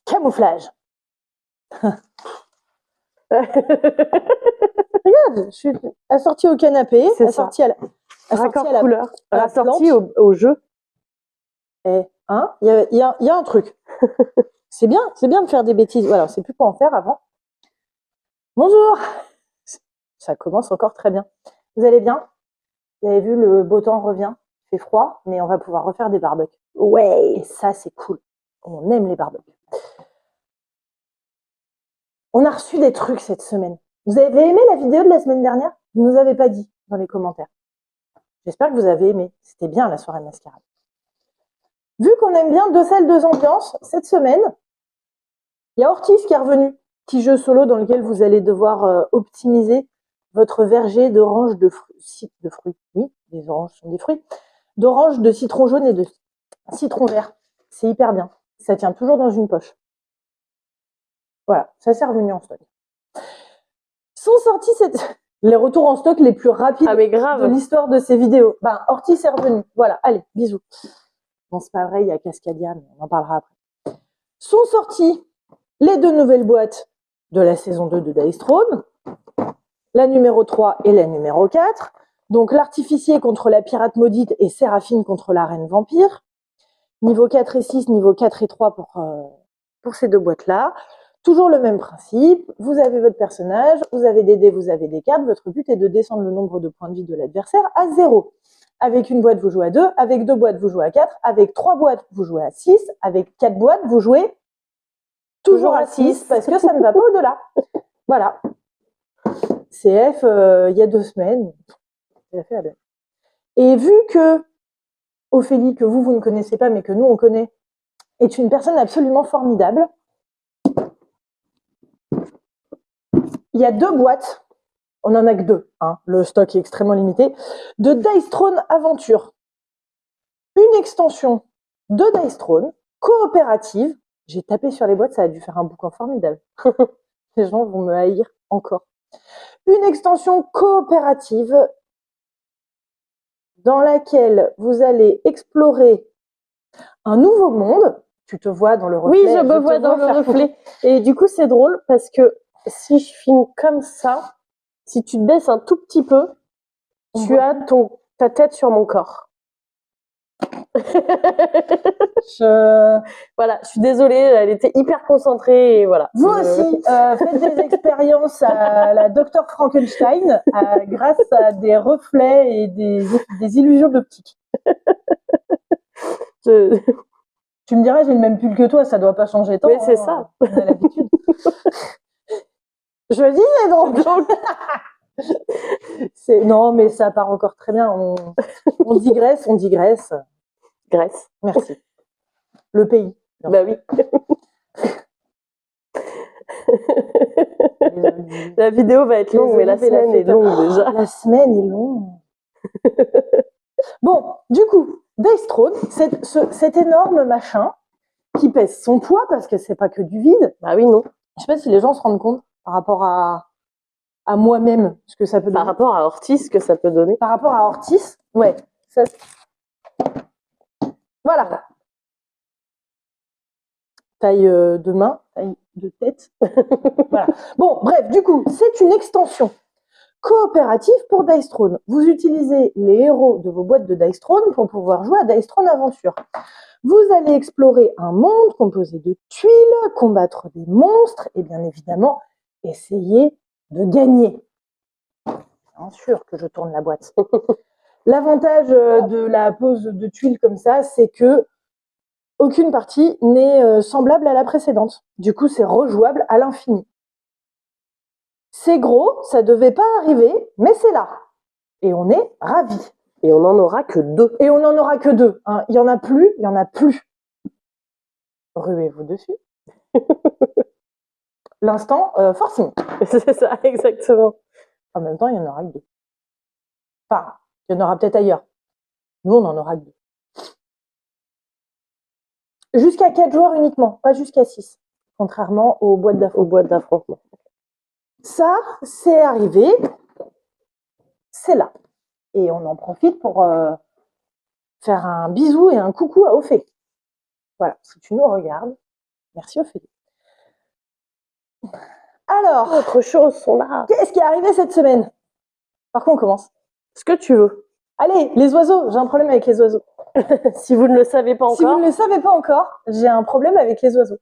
Camouflage. Regarde, je suis assortie au canapé, assortie à la, raccord couleur, assortie au jeu. Et hein, il y a un truc. C'est bien de faire des bêtises. Voilà, c'est plus quoi en faire avant. Bonjour. Ça commence encore très bien. Vous allez bien? Vous avez vu, le beau temps revient. Il fait froid, mais on va pouvoir refaire des barbecues. Ouais. Et ça, c'est cool. On aime les barbecues. On a reçu des trucs cette semaine. Vous avez aimé la vidéo de la semaine dernière? Vous ne nous avez pas dit dans les commentaires. J'espère que vous avez aimé. C'était bien la soirée mascarade. Vu qu'on aime bien deux salles, deux ambiances, cette semaine, il y a Ortiz qui est revenu. Petit jeu solo dans lequel vous allez devoir optimiser votre verger d'oranges de fruits. Oui, les oranges sont des fruits. D'oranges, de citron jaune et de citron vert. C'est hyper bien. Ça tient toujours dans une poche. Voilà, ça c'est revenu en stock. Sont sortis les retours en stock les plus rapides de l'histoire de ces vidéos. Ben, Ortiz est revenu. Voilà, allez, bisous. Bon, c'est pas vrai, il y a Cascadia, mais on en parlera après. Sont sortis les deux nouvelles boîtes de la saison 2 de Dice Throne, la numéro 3 et la numéro 4. Donc l'artificier contre la pirate maudite et Séraphine contre la reine vampire. Niveau 4 et 6, niveau 4 et 3 pour ces deux boîtes-là. Toujours le même principe, vous avez votre personnage, vous avez des dés, vous avez des cartes, votre but est de descendre le nombre de points de vie de l'adversaire à 0. Avec une boîte, vous jouez à 2, avec deux boîtes, vous jouez à 4, avec 3 boîtes, vous jouez à 6, avec 4 boîtes, vous jouez toujours à 6, parce que ça ne va pas au-delà. Voilà. CF, il y a 2 semaines, j'ai fait la belle. Et vu que Ophélie, que vous ne connaissez pas, mais que nous, on connaît, est une personne absolument formidable, il y a 2 boîtes, on n'en a que 2, hein, le stock est extrêmement limité, de Dice Throne Aventure. Une extension de Dice Throne, coopérative. J'ai tapé sur les boîtes, ça a dû faire un bouquin formidable. Les gens vont me haïr encore. Une extension coopérative dans laquelle vous allez explorer un nouveau monde. Tu te vois dans le reflet. Oui, je me vois dans le reflet. Et du coup, c'est drôle parce que si je filme comme ça, si tu te baisses un tout petit peu, tu as ta tête sur mon corps. Voilà, je suis désolée, elle était hyper concentrée et voilà. Vous aussi, faites des expériences à la Dr Frankenstein grâce à des reflets et des illusions d'optique. Tu me diras, j'ai le même pull que toi, ça doit pas changer tant. Mais c'est ça. On a l'habitude. Je disais donc. Non, mais ça part encore très bien. On digresse. Grèce. Merci. Le pays. Bah oui. La vidéo va être longue, mais la semaine est longue déjà. La semaine est longue. Bon, du coup, Dice Throne, cet énorme machin qui pèse son poids parce que c'est pas que du vide. Bah oui, non. Je sais pas si les gens se rendent compte par rapport à moi-même ce que ça peut donner. Par rapport à Ortiz, ce que ça peut donner. Par rapport à Ortiz, ouais. Voilà. Taille de main, taille de tête. Voilà. Bon, bref, du coup, c'est une extension coopérative pour Dice Throne. Vous utilisez les héros de vos boîtes de Dice Throne pour pouvoir jouer à Dice Throne Aventure. Vous allez explorer un monde composé de tuiles, combattre des monstres et bien évidemment, essayer de gagner. Bien sûr que je tourne la boîte. L'avantage de la pose de tuiles comme ça, c'est que aucune partie n'est semblable à la précédente. Du coup, c'est rejouable à l'infini. C'est gros, ça devait pas arriver, mais c'est là. Et on est ravis. Et on n'en aura que 2. Et on n'en aura que 2. Hein. Il y en a plus. Ruez-vous dessus. L'instant forcing. C'est ça, exactement. En même temps, il y en aura que 2. Enfin, il y en aura peut-être ailleurs. Nous, on n'en aura que 2. Jusqu'à 4 joueurs uniquement, pas jusqu'à 6. Contrairement aux boîtes d'affrontement. Ça, c'est arrivé. C'est là. Et on en profite pour faire un bisou et un coucou à Ophélie. Voilà, si tu nous regardes, merci Ophélie. Alors, Autre chose sont là. qu'est-ce qui est arrivé cette semaine? Par quoi on commence? Ce que tu veux. Allez, les oiseaux. J'ai un problème avec les oiseaux. Si vous ne le savez pas Si vous encore. ne le savez pas encore, j'ai un problème avec les oiseaux.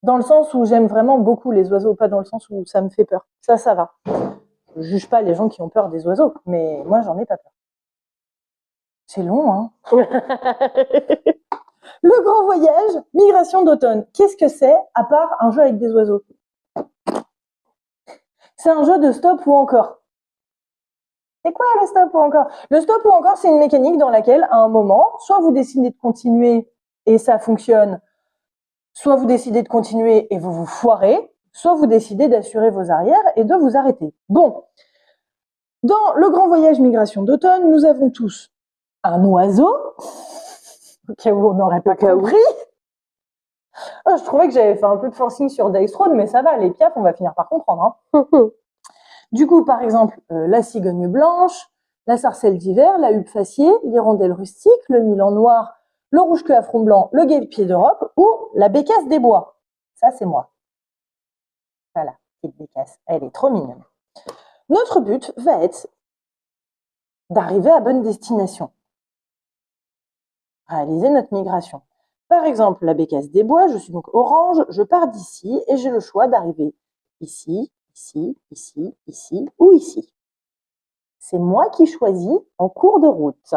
Dans le sens où j'aime vraiment beaucoup les oiseaux, pas dans le sens où ça me fait peur. Ça va. Je juge pas les gens qui ont peur des oiseaux, mais moi, j'en ai pas peur. C'est long, hein. Le grand voyage, migration d'automne. Qu'est-ce que c'est, à part un jeu avec des oiseaux? C'est un jeu de stop ou encore. C'est quoi le stop ou encore? Le stop ou encore, c'est une mécanique dans laquelle, à un moment, soit vous décidez de continuer et ça fonctionne, soit vous décidez de continuer et vous vous foirez, soit vous décidez d'assurer vos arrières et de vous arrêter. Bon, dans le grand voyage migration d'automne, nous avons tous un oiseau, au cas où on n'aurait pas compris. Je trouvais que j'avais fait un peu de forcing sur Dextrode, mais ça va, les piafs, on va finir par comprendre. Hein. Du coup, par exemple, la cigogne blanche, la sarcelle d'hiver, la huppe faciée, l'hirondelle rustique, le milan noir, le rouge-queue à front blanc, le guêpe-pied d'Europe ou la bécasse des bois. Ça, c'est moi. Voilà, petite bécasse. Elle est trop mignonne. Notre but va être d'arriver à bonne destination. Réaliser notre migration. Par exemple, la bécasse des bois, je suis donc orange, je pars d'ici et j'ai le choix d'arriver ici, ici, ici, ici ou ici. C'est moi qui choisis en cours de route.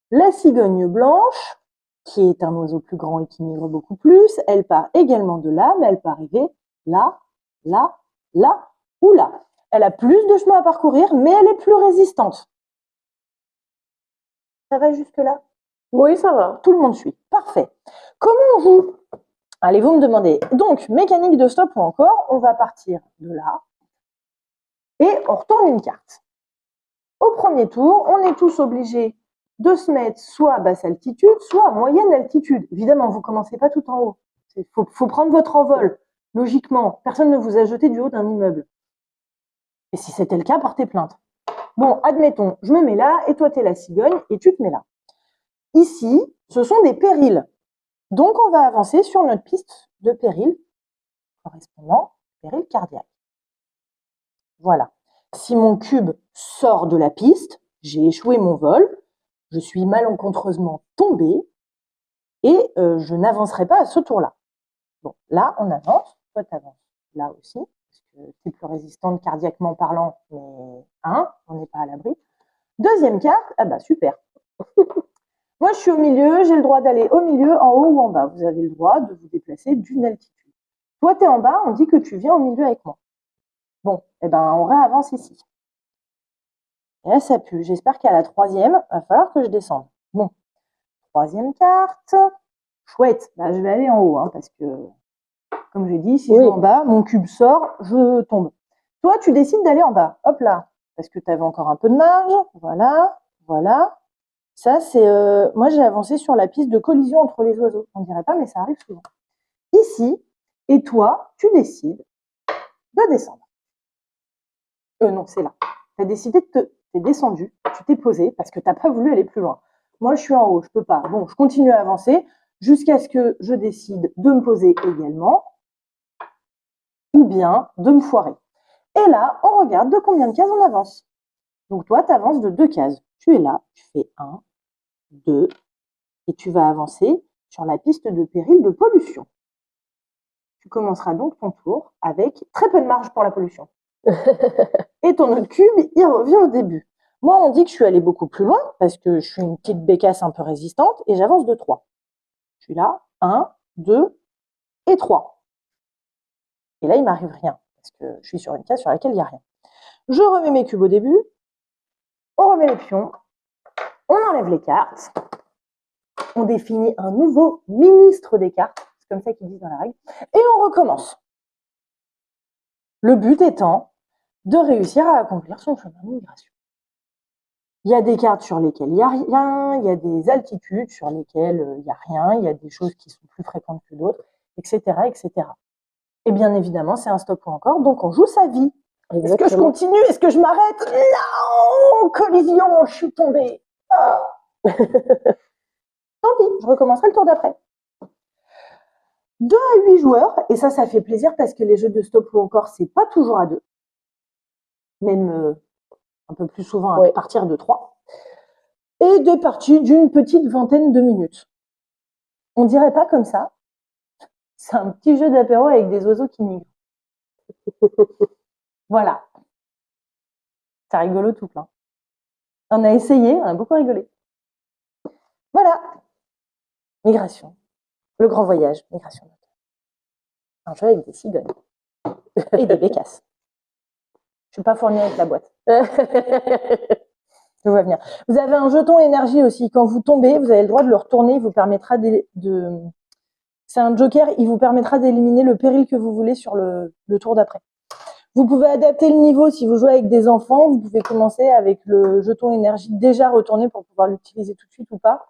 La cigogne blanche, qui est un oiseau plus grand et qui migre beaucoup plus, elle part également de là, mais elle peut arriver là, là, là ou là. Elle a plus de chemin à parcourir, mais elle est plus résistante. Ça va jusque-là? Oui, ça va. Tout le monde suit. Parfait. Comment on joue? Allez, vous me demandez. Donc, mécanique de stop ou encore, on va partir de là et on retourne une carte. Au premier tour, on est tous obligés de se mettre soit à basse altitude, soit à moyenne altitude. Évidemment, vous ne commencez pas tout en haut. Il faut prendre votre envol. Logiquement, personne ne vous a jeté du haut d'un immeuble. Et si c'était le cas, portez plainte. Bon, admettons, je me mets là et toi, tu es la cigogne et tu te mets là. Ici, ce sont des périls. Donc, on va avancer sur notre piste de péril correspondant péril cardiaque. Voilà. Si mon cube sort de la piste, j'ai échoué mon vol, je suis malencontreusement tombée et je n'avancerai pas à ce tour-là. Bon, là, on avance. Toi, tu avances là aussi, parce que tu es plus résistante cardiaquement parlant, mais on n'est pas à l'abri. Deuxième carte, ah bah super. Moi, je suis au milieu, j'ai le droit d'aller au milieu, en haut ou en bas. Vous avez le droit de vous déplacer d'une altitude. Toi, tu es en bas, on dit que tu viens au milieu avec moi. Bon, eh ben, on réavance ici. Et là, ça pue. J'espère qu'à la troisième, il va falloir que je descende. Bon, troisième carte. Chouette. Là, je vais aller en haut, parce que, comme j'ai dit, si je vais en bas, mon cube sort, je tombe. Toi, tu décides d'aller en bas. Hop là. Parce que tu avais encore un peu de marge. Voilà, voilà. Ça, c'est... moi, j'ai avancé sur la piste de collision entre les oiseaux. On ne dirait pas, mais ça arrive souvent. Ici, et toi, tu décides de descendre. Non, c'est là. Tu as décidé de te... T'es descendu, tu t'es posé parce que tu n'as pas voulu aller plus loin. Moi, je suis en haut, je ne peux pas. Bon, je continue à avancer jusqu'à ce que je décide de me poser également ou bien de me foirer. Et là, on regarde de combien de cases on avance. Donc toi, tu avances de 2 cases. Tu es là, tu fais 1, 2, et tu vas avancer sur la piste de péril de pollution. Tu commenceras donc ton tour avec très peu de marge pour la pollution. Et ton autre cube, il revient au début. Moi, on dit que je suis allée beaucoup plus loin parce que je suis une petite bécasse un peu résistante et j'avance de 3. Je suis là, 1, 2 et 3. Et là, il m'arrive rien parce que je suis sur une case sur laquelle il n'y a rien. Je remets mes cubes au début, on remet les pions, on enlève les cartes, on définit un nouveau ministre des cartes, c'est comme ça qu'ils disent dans la règle, et on recommence. Le but étant de réussir à accomplir son chemin de migration. Il y a des cartes sur lesquelles il n'y a rien, il y a des altitudes sur lesquelles il n'y a rien, il y a des choses qui sont plus fréquentes que d'autres, etc., etc. Et bien évidemment, c'est un stop ou encore, donc on joue sa vie. Est-ce que je continue? Est-ce que je m'arrête? Non! Collision, je suis tombée. Tant pis, je recommencerai le tour d'après. 2 à 8 joueurs, et ça fait plaisir parce que les jeux de stop ou encore, c'est pas toujours à 2. Même un peu plus souvent à partir de 3. Et des parties d'une petite vingtaine de minutes. On dirait pas comme ça. C'est un petit jeu d'apéro avec des oiseaux qui migrent. Voilà. C'est rigolo tout plein. On a essayé, on a beaucoup rigolé. Voilà. Migration. Le grand voyage, migration. Un jeu avec des cigognes. Et des bécasses. Je suis pas fournie avec la boîte. Je vois venir. Vous avez un jeton énergie aussi. Quand vous tombez, vous avez le droit de le retourner. Il vous permettra C'est un joker. Il vous permettra d'éliminer le péril que vous voulez sur le tour d'après. Vous pouvez adapter le niveau si vous jouez avec des enfants. Vous pouvez commencer avec le jeton énergie déjà retourné pour pouvoir l'utiliser tout de suite ou pas.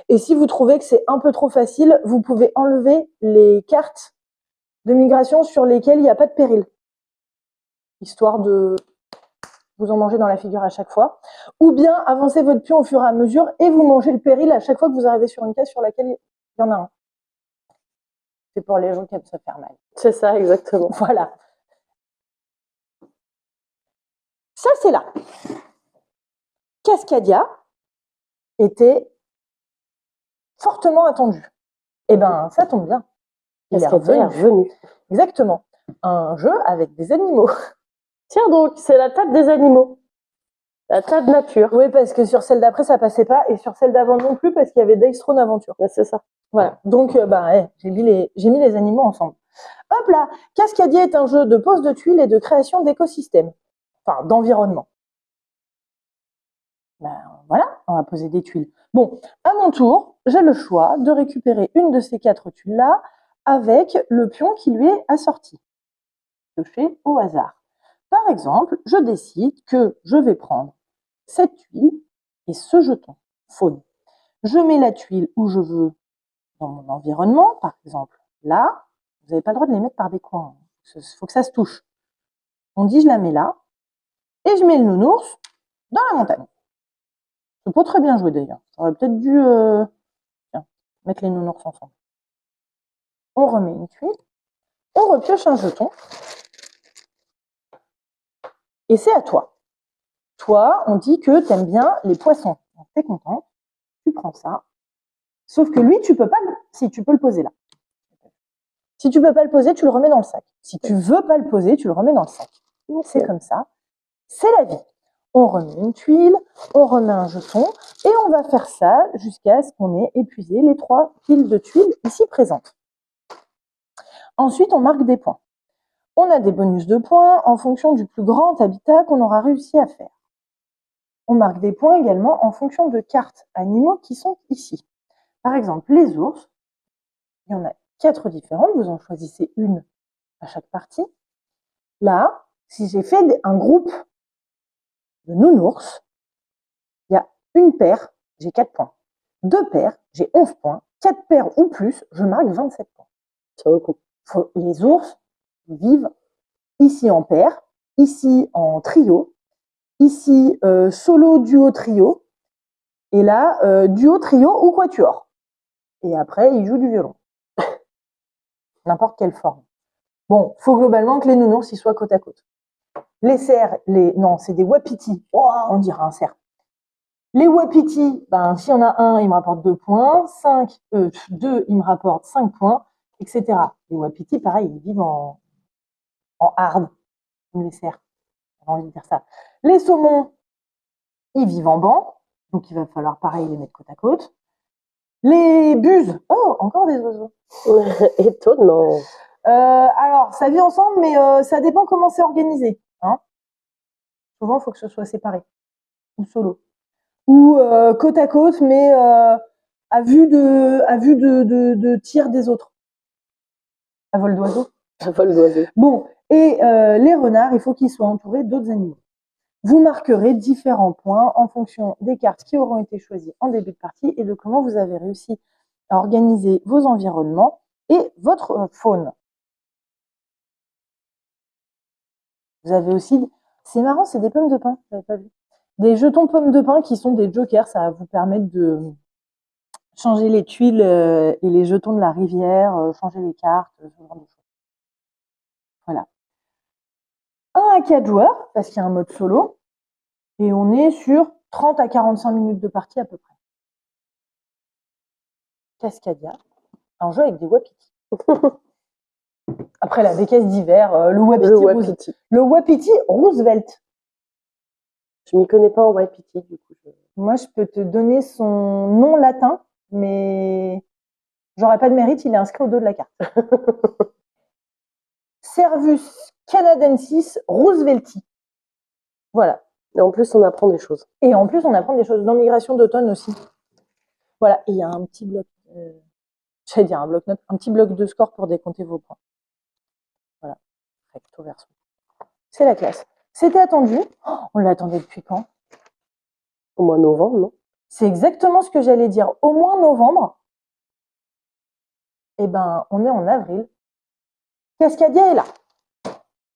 Et si vous trouvez que c'est un peu trop facile, vous pouvez enlever les cartes de migration sur lesquelles il n'y a pas de péril. Histoire de vous en manger dans la figure à chaque fois. Ou bien avancer votre pion au fur et à mesure et vous mangez le péril à chaque fois que vous arrivez sur une case sur laquelle il y en a un. C'est pour les gens qui aiment se faire mal. C'est ça, exactement. Voilà. Ça, c'est là. Cascadia était fortement attendu. Eh ben, ça tombe bien. Cascadia est revenu. Exactement. Un jeu avec des animaux. Tiens donc, c'est la table des animaux. La table nature. Oui, parce que sur celle d'après, ça passait pas. Et sur celle d'avant non plus, parce qu'il y avait Dice Throne Aventure. Ouais, c'est ça. Voilà. Donc, j'ai mis les animaux ensemble. Hop là. Cascadia est un jeu de pose de tuiles et de création d'écosystèmes. Enfin, d'environnement. Ben, voilà, on va poser des tuiles. Bon, à mon tour, j'ai le choix de récupérer une de ces 4 tuiles-là avec le pion qui lui est assorti. Je fais au hasard. Par exemple, je décide que je vais prendre cette tuile et ce jeton, faune. Je mets la tuile où je veux dans mon environnement, par exemple là. Vous n'avez pas le droit de les mettre par des coins. Il faut que ça se touche. On dit je la mets là et je mets le nounours dans la montagne. C'est pas très bien joué d'ailleurs. J'aurais peut-être dû mettre les nounours ensemble. On remet une tuile, on repioche un jeton et c'est à toi. Toi, on dit que tu aimes bien les poissons. Donc t'es content, tu prends ça. Sauf que lui, tu peux pas. Si tu peux le poser là. Si tu peux pas le poser, tu le remets dans le sac. Si tu veux pas le poser, tu le remets dans le sac. C'est comme ça. C'est la vie. On remet une tuile, on remet un jeton et on va faire ça jusqu'à ce qu'on ait épuisé les 3 piles de tuiles ici présentes. Ensuite, on marque des points. On a des bonus de points en fonction du plus grand habitat qu'on aura réussi à faire. On marque des points également en fonction de cartes animaux qui sont ici. Par exemple, les ours, il y en a 4 différentes, vous en choisissez une à chaque partie. Là, si j'ai fait un groupe de nounours, il y a une paire, j'ai 4 points. 2 paires, j'ai 11 points. 4 paires ou plus, je marque 27 points. Ça vaut le coup. Les ours vivent ici en paire, ici en trio, ici solo, duo, trio, et là, duo, trio ou quatuor. Et après, ils jouent du violon. N'importe quelle forme. Bon, faut globalement que les nounours ils soient côte à côte. Les cerfs, non, c'est des wapitis. Oh, on dirait un cerf. Les wapitis, ben, s'il y en a un, il me rapporte 2 points. 2, il me rapporte 5 points, etc. Les wapitis, pareil, ils vivent en hard, comme les cerfs. J'ai envie de dire ça. Les saumons, ils vivent en banc, donc il va falloir pareil les mettre côte à côte. Les buses, oh, encore des oiseaux. Étonnant. Alors, ça vit ensemble, mais ça dépend comment c'est organisé. Hein. Souvent, il faut que ce soit séparé ou solo. Ou côte à côte, mais à vue de tir des autres. À vol d'oiseau. À vol d'oiseau. Bon, et les renards, il faut qu'ils soient entourés d'autres animaux. Vous marquerez différents points en fonction des cartes qui auront été choisies en début de partie et de comment vous avez réussi à organiser vos environnements et votre faune. Vous avez aussi, c'est marrant, c'est des pommes de pin, j'avais pas vu. Des jetons pommes de pin qui sont des jokers, ça va vous permettre changer les tuiles et les jetons de la rivière, changer les cartes, ce genre de choses. Voilà. 1 à 4 joueurs, parce qu'il y a un mode solo, et on est sur 30 à 45 minutes de partie à peu près. Cascadia, un jeu avec des wapitis. Après la bécasse d'hiver, le wapiti Roosevelt. Je m'y connais pas en wapiti, du coup. Moi, je peux te donner son nom latin, mais j'aurais pas de mérite, il est inscrit au dos de la carte. Servus canadensis Roosevelti. Voilà. Et en plus, on apprend des choses. Et en plus, on apprend des choses dans Migration d'automne aussi. Voilà. Et il y a un petit bloc, j'allais dire un bloc-notes, un petit bloc de score pour décompter vos points. Voilà. Recto verso. C'est la classe. C'était attendu. Oh, on l'attendait depuis quand? Au mois de novembre, non? C'est exactement ce que j'allais dire. Au moins novembre. Eh ben, on est en avril. Cascadia est là.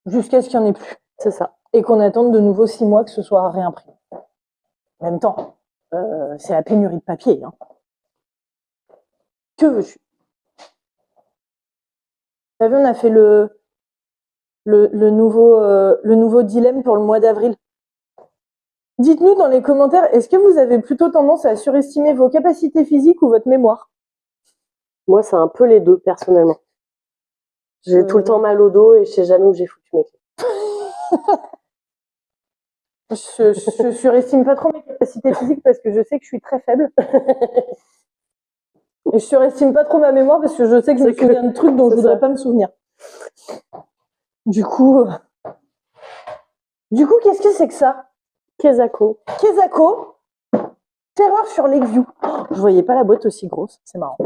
Jusqu'à ce qu'il n'y en ait plus. C'est ça. Et qu'on attende de nouveau 6 mois que ce soit réimprimé. En même temps, c'est la pénurie de papier. Hein. Que veux-tu? T'as vu, on a fait le nouveau dilemme pour le mois d'avril. Dites-nous dans les commentaires, est-ce que vous avez plutôt tendance à surestimer vos capacités physiques ou votre mémoire? Moi, c'est un peu les deux, personnellement. J'ai tout le temps mal au dos et je sais jamais où j'ai foutu mes clés. Je surestime pas trop mes capacités physiques parce que je sais que je suis très faible. Et je surestime pas trop ma mémoire parce que je sais que je me souviens de trucs dont je voudrais pas me souvenir. Du coup, qu'est-ce que c'est que ça? Kezako. Terreur sur Lakeview. Oh, je voyais pas la boîte aussi grosse, c'est marrant.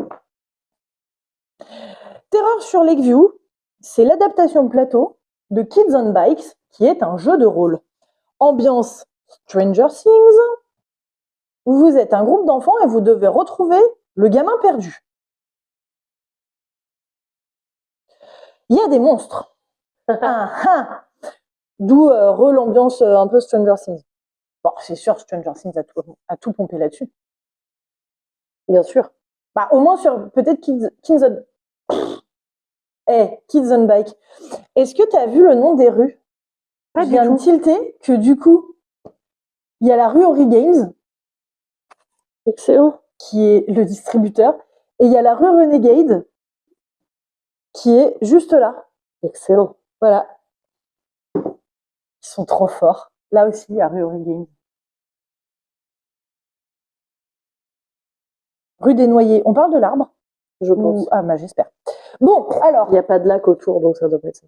Terreur sur Lakeview, c'est l'adaptation plateau de Kids on Bikes, qui est un jeu de rôle. Ambiance Stranger Things. Vous êtes un groupe d'enfants et vous devez retrouver le gamin perdu. Il y a des monstres. D'où l'ambiance un peu Stranger Things. Bon, c'est sûr, Stranger Things a tout pompé là-dessus. Bien sûr. Bah, au moins sur peut-être Kids on Bike. Est-ce que tu as vu le nom des rues? Pas Je viens du tout. de tilter que du coup, il y a la rue Ori Games. Excellent. Qui est le distributeur. Et il y a la rue Renegade qui est juste là. Excellent. Voilà. Ils sont trop forts. Là aussi, il y a rue Ori Games. Rue des Noyers. On parle de l'arbre? Je pense. Ah, bah, j'espère. Bon, alors. Il n'y a pas de lac autour, donc ça doit pas être ça.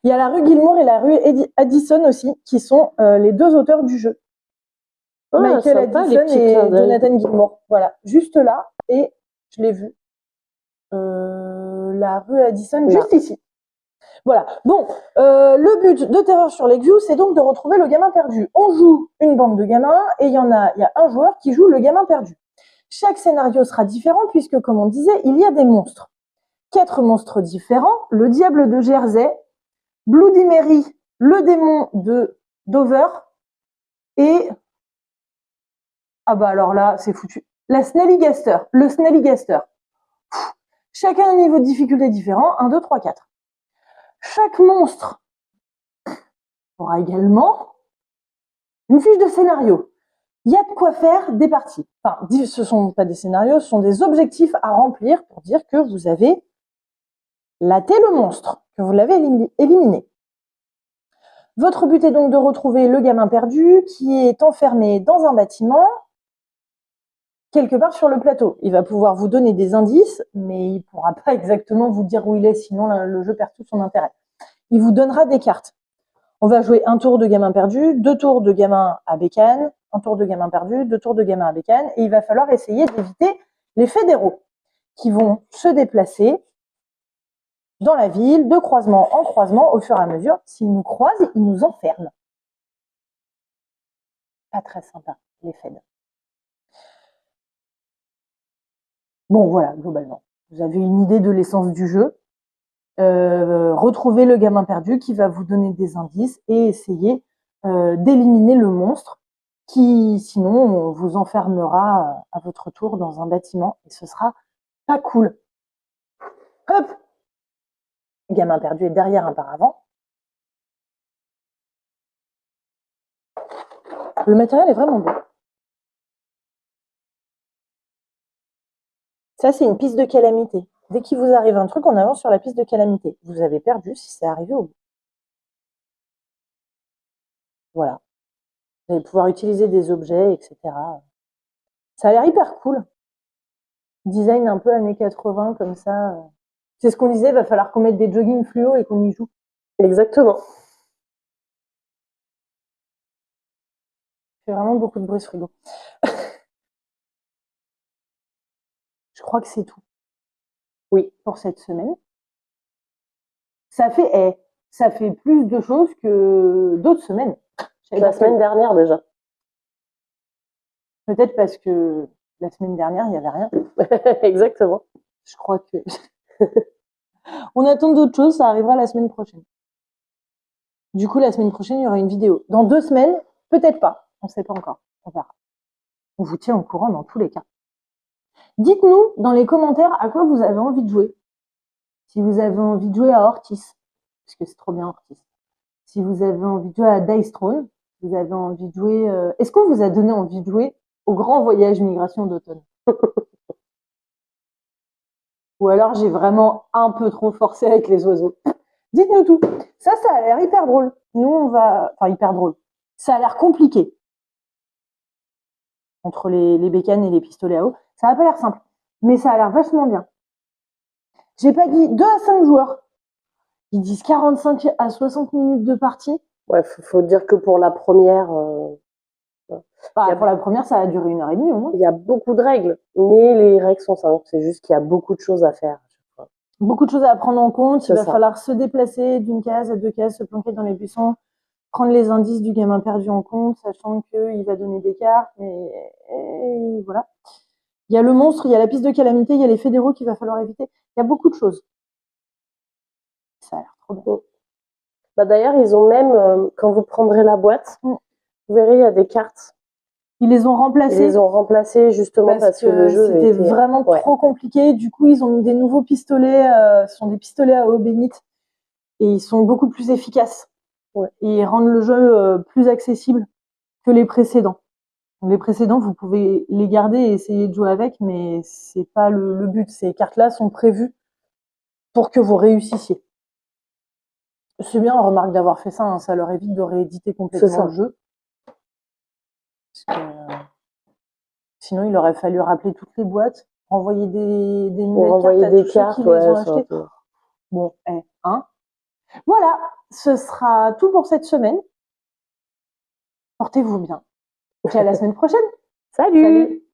Il y a la rue Gilmour et la rue Addison aussi, qui sont les deux auteurs du jeu. Ah, Michael sympa, Addison et Jonathan Gilmour. Voilà, juste là. Et je l'ai vu. La rue Addison, juste ici. Voilà. Bon, le but de Terreur sur Lakeview, c'est donc de retrouver le gamin perdu. On joue une bande de gamins et il y a un joueur qui joue le gamin perdu. Chaque scénario sera différent puisque, comme on disait, il y a des monstres. 4 monstres différents. Le diable de Jersey, Bloody Mary, le démon de Dover et... Ah bah alors là, c'est foutu. Le Snallygaster. Chacun a un niveau de difficulté différent, 1, 2, 3, 4. Chaque monstre aura également une fiche de scénario. Il y a de quoi faire des parties. Enfin, ce ne sont pas des scénarios, ce sont des objectifs à remplir pour dire que vous avez laté le monstre, que vous l'avez éliminé. Votre but est donc de retrouver le gamin perdu qui est enfermé dans un bâtiment quelque part sur le plateau. Il va pouvoir vous donner des indices, mais il ne pourra pas exactement vous dire où il est, sinon le jeu perd tout son intérêt. Il vous donnera des cartes. On va jouer un tour de gamin perdu, 2 tours de gamin à bécane, un tour de gamin perdu, 2 tours de gamin à bécane, et il va falloir essayer d'éviter les fédéraux qui vont se déplacer dans la ville, de croisement en croisement, au fur et à mesure. S'ils nous croisent, ils nous enferment. Pas très sympa, les fédéraux. Bon, voilà, globalement. Vous avez une idée de l'essence du jeu. Retrouvez le gamin perdu qui va vous donner des indices et essayer d'éliminer le monstre. qui, sinon, on vous enfermera à votre tour dans un bâtiment et ce sera pas cool. Hop! Gamin perdu est derrière un paravent. Le matériel est vraiment beau. Ça, c'est une piste de calamité. Dès qu'il vous arrive un truc, on avance sur la piste de calamité. Vous avez perdu si c'est arrivé au bout. Voilà. Vous allez pouvoir utiliser des objets, etc. Ça a l'air hyper cool. Design un peu années 80, comme ça. C'est ce qu'on disait, il va falloir qu'on mette des jogging fluo et qu'on y joue. Exactement. C'est vraiment beaucoup de bruit ce frigo. Je crois que c'est tout. Oui, pour cette semaine. Ça fait plus de choses que d'autres semaines. La semaine dernière déjà. Peut-être parce que la semaine dernière, il n'y avait rien. Exactement. Je crois que... On attend d'autres choses, ça arrivera la semaine prochaine. Du coup, la semaine prochaine, il y aura une vidéo. Dans 2 semaines, peut-être pas. On ne sait pas encore. On verra. On vous tient au courant dans tous les cas. Dites-nous dans les commentaires à quoi vous avez envie de jouer. Si vous avez envie de jouer à Ortis, parce que c'est trop bien Ortis. Si vous avez envie de jouer à Dice Throne, vous avez envie de jouer... Est-ce qu'on vous a donné envie de jouer au Grand Voyage Migration d'automne? Ou alors j'ai vraiment un peu trop forcé avec les oiseaux. Dites-nous tout. Ça a l'air hyper drôle. Nous, on va... Enfin, hyper drôle. Ça a l'air compliqué. Entre les bécanes et les pistolets à eau. Ça n'a pas l'air simple. Mais ça a l'air vachement bien. J'ai pas dit 2 à 5 joueurs. Ils disent 45 à 60 minutes de partie. Ouais, faut dire que pour la première... Pour la première, ça va durer 1h30 au moins. Il y a beaucoup de règles, mais les règles sont simples. C'est juste qu'il y a beaucoup de choses à faire. Beaucoup de choses à prendre en compte. Il va ça. falloir se déplacer d'une case à 2 cases, se planquer dans les buissons, prendre les indices du gamin perdu en compte, sachant qu'il va donner des cartes. Et voilà. Il y a le monstre, il y a la piste de calamité, il y a les fédéraux qu'il va falloir éviter. Il y a beaucoup de choses. Ça a l'air trop bien. Bah d'ailleurs, ils ont même, quand vous prendrez la boîte, vous verrez, il y a des cartes. Ils les ont remplacées. Ils les ont remplacées justement parce que le jeu c'était vraiment trop compliqué. Du coup, ils ont mis des nouveaux pistolets. Ce sont des pistolets à eau bénite. Et ils sont beaucoup plus efficaces. Ouais. Et ils rendent le jeu plus accessible que les précédents. Les précédents, vous pouvez les garder et essayer de jouer avec, mais c'est pas le but. Ces cartes-là sont prévues pour que vous réussissiez. C'est bien, on remarque d'avoir fait ça, hein, ça leur évite de rééditer complètement le jeu. Parce que, sinon, il aurait fallu rappeler toutes les boîtes, renvoyer des nouvelles cartes à tous ceux qui les ont achetées. Bon, Voilà, ce sera tout pour cette semaine. Portez-vous bien. Et à la semaine prochaine. Salut.